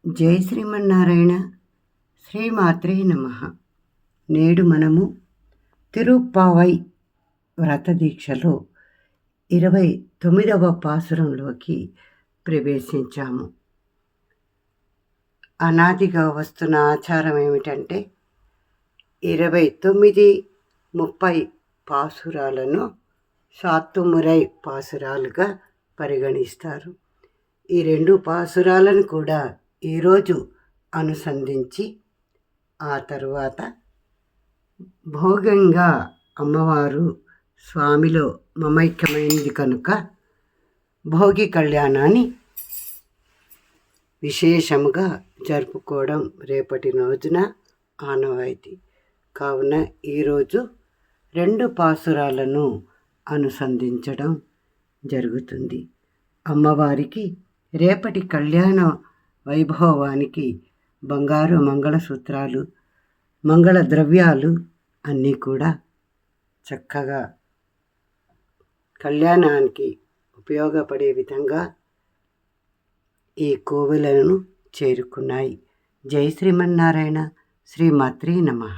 జై శ్రీమన్నారాయణ. శ్రీమాత్రే నమః. నేడు మనము తిరుప్పావై వ్రత దీక్షలో 29వ పాసురంలోకి ప్రవేశించాము. అనాదిగా వస్తున్న ఆచారం ఏమిటంటే 29, 30 పాసురాలను సాత్తుమురై పాసురాలుగా పరిగణిస్తారు. ఈ 2 పాసురాలను కూడా ఈరోజు అనుసంధించి ఆ తరువాత భోగంగా అమ్మవారు స్వామిలో మమైక్యమైంది కనుక భోగి కళ్యాణాన్ని విశేషముగా జరుపుకోవడం రేపటి రోజున ఆనవాయితీ. కావున ఈరోజు 2 పాసురాలను అనుసంధించడం జరుగుతుంది. అమ్మవారికి రేపటి కళ్యాణ వైభవానికి బంగారు మంగళసూత్రాలు, మంగళ ద్రవ్యాలు అన్నీ కూడా చక్కగా కళ్యాణానికి ఉపయోగపడే విధంగా ఈ కోవెలను చేరుకున్నాయి. జై శ్రీమన్నారాయణ. శ్రీమాత్రే నమః.